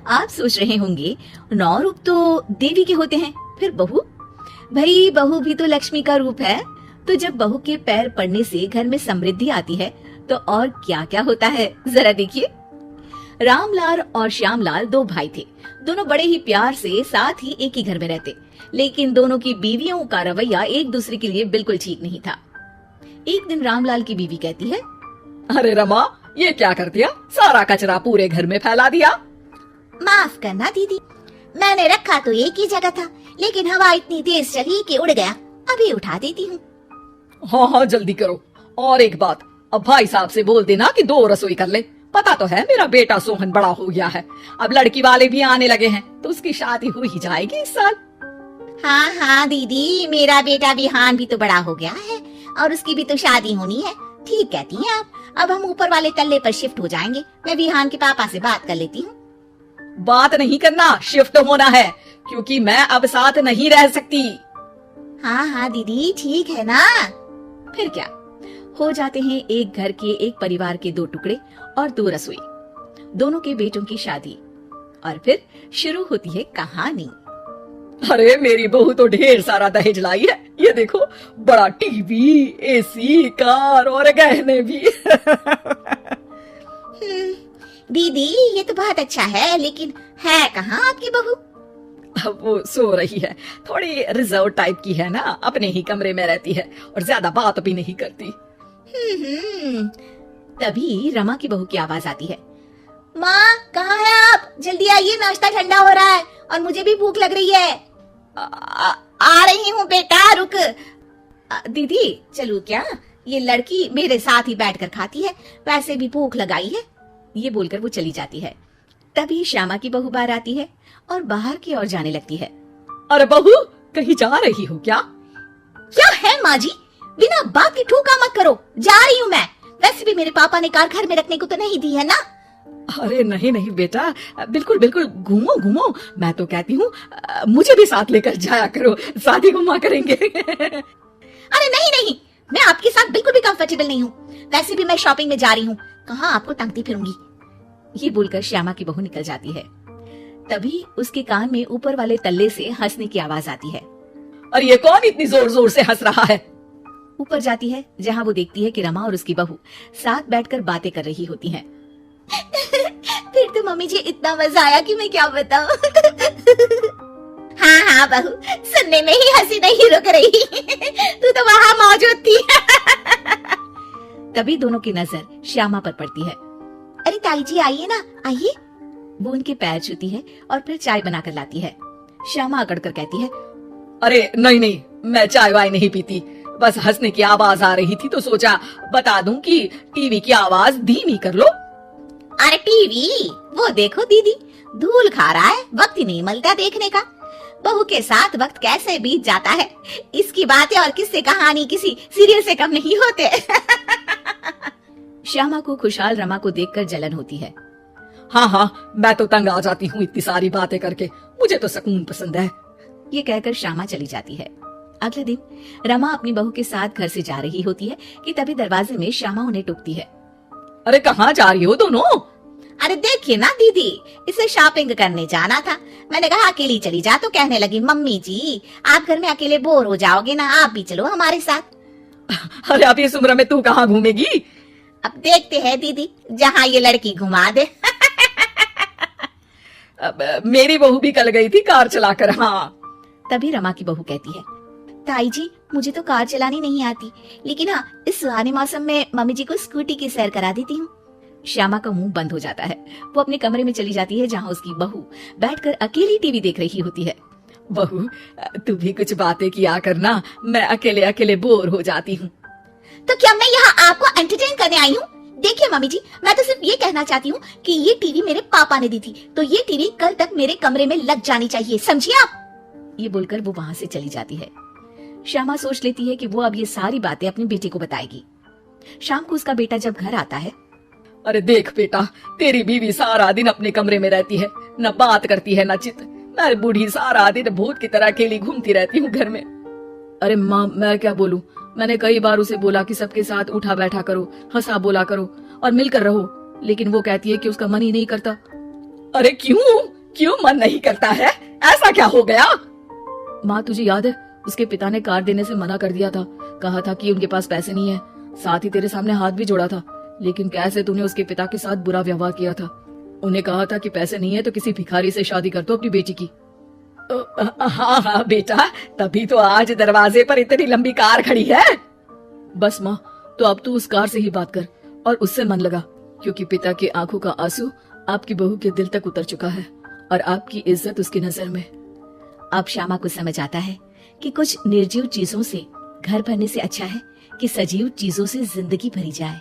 आप सोच रहे होंगे 9 रूप तो देवी के होते हैं, फिर बहू? भाई बहू भी तो लक्ष्मी का रूप है। तो जब बहू के पैर पड़ने से घर में समृद्धि आती है तो और क्या क्या होता है जरा देखिए। रामलाल और श्यामलाल 2 भाई थे। दोनों बड़े ही प्यार से साथ ही एक ही घर में रहते, लेकिन दोनों की बीवियों का रवैया एक दूसरे के लिए बिल्कुल ठीक नहीं था। एक दिन रामलाल की बीवी कहती है, अरे रमा, ये क्या कर दिया? सारा कचरा पूरे घर में फैला दिया। माफ करना दीदी, मैंने रखा तो एक ही जगह था, लेकिन हवा इतनी तेज चली कि उड़ गया। अभी उठा देती हूँ। हाँ हाँ जल्दी करो। और एक बात, अब भाई साहब से बोल देना कि 2 रसोई कर ले। पता तो है मेरा बेटा सोहन बड़ा हो गया है, अब लड़की वाले भी आने लगे हैं, तो उसकी शादी हो ही जाएगी इस साल। हाँ हाँ दीदी, मेरा बेटा विहान भी तो बड़ा हो गया है और उसकी भी तो शादी होनी है। ठीक कहती हैं आप। अब हम ऊपर वाले तल्ले पर शिफ्ट हो जाएंगे। मैं विहान के पापा से बात कर लेती हूँ। बात नहीं करना, शिफ्ट होना है, क्योंकि मैं अब साथ नहीं रह सकती। हाँ हाँ दीदी, ठीक है ना। फिर क्या हो जाते हैं एक घर के, एक परिवार के 2 टुकड़े और 2 रसोई, दोनों के बेटों की शादी। और फिर शुरू होती है कहानी। अरे मेरी बहू तो ढेर सारा दहेज लाई है। ये देखो, बड़ा टीवी, एसी, कार और गहने भी। दीदी ये तो बहुत अच्छा है, लेकिन है कहाँ आपकी बहू? अब वो सो रही है, थोड़ी रिजर्व टाइप की है ना, अपने ही कमरे में रहती है और ज्यादा बात भी नहीं करती। तभी रमा की बहू की आवाज आती है, माँ कहाँ है आप? जल्दी आइए, नाश्ता ठंडा हो रहा है और मुझे भी भूख लग रही है। आ रही हूँ बेटा, रुक। दीदी चलूं क्या? ये लड़की मेरे साथ ही बैठकर खाती है, वैसे भी भूख लगाई है। ये बोलकर वो चली जाती है। तभी श्यामा की बहू बाहर आती है और बाहर की ओर जाने लगती है। अरे बहू, कहीं जा रही हो क्या? क्या है माँ जी, बिना बात की ठूका मत करो। जा रही हूँ मैं। वैसे भी मेरे पापा ने कार घर में रखने को तो नहीं दी है ना। अरे नहीं नहीं बेटा, बिल्कुल बिल्कुल, घूमो घूमो। मैं तो कहती हूँ मुझे भी साथ लेकर जाया करो, शादी घुमा करेंगे। अरे नहीं नहीं, मैं आपके साथ बिल्कुल भी कंफर्टेबल नहीं हूँ। वैसे भी मैं शॉपिंग में जा रही हूँ, कहाँ आपको टांगती फिरूंगी। ये बोलकर श्यामा की बहू निकल जाती है। तभी उसके कान में ऊपर वाले तल्ले से हंसने की आवाज आती है। अरे ये कौन इतनी जोर जोर से हंस रहा है? ऊपर जाती है, जहाँ वो देखती है कि रमा और उसकी बहू साथ बैठकर बातें कर रही होती हैं। फिर तो मम्मी जी इतना मजा आया कि मैं क्या बताऊं। हाँ हाँ बहू, सुनने में ही हंसी नहीं रुक रही। तू तो वहाँ मौजूद थी। तभी दोनों की नजर श्यामा पर पड़ती है। अरे ताई जी आइए ना, आइए। वो उनके पैर छूती है और फिर चाय बनाकर लाती है। श्यामा अकड़ कर कहती है, अरे नहीं नहीं, मैं चाय वाय नहीं पीती, बस हंसने की आवाज आ रही थी तो सोचा बता दूं कि टीवी की आवाज धीमी कर लो। अरे टीवी, वो देखो दीदी, धूल खा रहा है, वक्त ही नहीं मिलता देखने का। बहू के साथ वक्त कैसे बीत जाता है, इसकी बातें और किस्से कहानी किसी सीरियल से कम नहीं होते। श्यामा को खुशहाल रमा को देखकर जलन होती है। हाँ हाँ, मैं तो तंग आ जाती हूँ इतनी सारी बातें करके, मुझे तो सुकून पसंद है। ये कहकर श्यामा चली जाती है। अगले दिन रमा अपनी बहू के साथ घर से जा रही होती है कि तभी दरवाजे में श्यामा उन्हें टोकती है। अरे कहाँ जा रही हो दोनों? अरे देखिए ना दीदी, इसे शॉपिंग करने जाना था। मैंने कहा अकेली चली जा, तो कहने लगी मम्मी जी आप घर में अकेले बोर हो जाओगे ना, आप भी चलो हमारे साथ। अरे अब इस उम्र में तू कहाँ घूमेगी? अब देखते हैं दीदी, जहाँ ये लड़की घुमा दे। मेरी बहू भी कल गई थी कार चलाकर। हाँ। तभी रमा की बहू कहती है, ताई जी मुझे तो कार चलानी नहीं आती, लेकिन हाँ इस सुहाने मौसम में मम्मी जी को स्कूटी की सैर करा देती हूँ। श्यामा का मुंह बंद हो जाता है। वो अपने कमरे में चली जाती है, जहाँ उसकी बहू बैठकर अकेली टीवी देख रही होती है। बहू तू भी कुछ बातें किया करना, मैं अकेले अकेले बोर हो जाती हूँ। तो क्या मैं यहाँ आपको एंटरटेन करने आई हूँ? देखिए मम्मी जी, मैं तो सिर्फ ये कहना चाहती हूँ कि ये टीवी मेरे पापा ने दी थी, तो ये टीवी कल तक मेरे कमरे में लग जानी चाहिए, समझिए आप। ये बोलकर वो वहाँ से चली जाती है। श्यामा सोच लेती है कि वो अब ये सारी बातें अपने बेटे को बताएगी। शाम को उसका बेटा जब घर आता है, अरे देख बेटा, तेरी बीवी सारा दिन अपने कमरे में रहती है, न बात करती है न चित। मैं बूढ़ी सारा दिन भूत की तरह अकेली घूमती रहती हूँ घर में। अरे माँ मैं क्या बोलूं, मैंने कई बार उसे बोला कि सबके साथ उठा बैठा करो, हंसा बोला करो और मिलकर रहो, लेकिन वो कहती है कि उसका मन ही नहीं करता। अरे क्यों क्यों मन नहीं करता है? ऐसा क्या हो गया? माँ तुझे याद है उसके पिता ने कार देने से मना कर दिया था, कहा था कि उनके पास पैसे नहीं है, साथ ही तेरे सामने हाथ भी जोड़ा था, लेकिन कैसे तूने उसके पिता के साथ बुरा व्यवहार किया था। उन्हें कहा था कि पैसे नहीं है तो किसी भिखारी से शादी कर दो अपनी बेटी की। हाँ हाँ बेटा, तभी तो आज दरवाजे पर इतनी लंबी कार खड़ी है। बस माँ, तो अब तू उस कार से ही बात कर और उससे मन लगा, क्योंकि पिता की आंखों का आंसू आपकी बहू के दिल तक उतर चुका है और आपकी इज्जत उसकी नजर में। अब श्यामा को समझ आता है कि कुछ निर्जीव चीजों से घर भरने से अच्छा है कि सजीव चीजों से जिंदगी भरी जाए।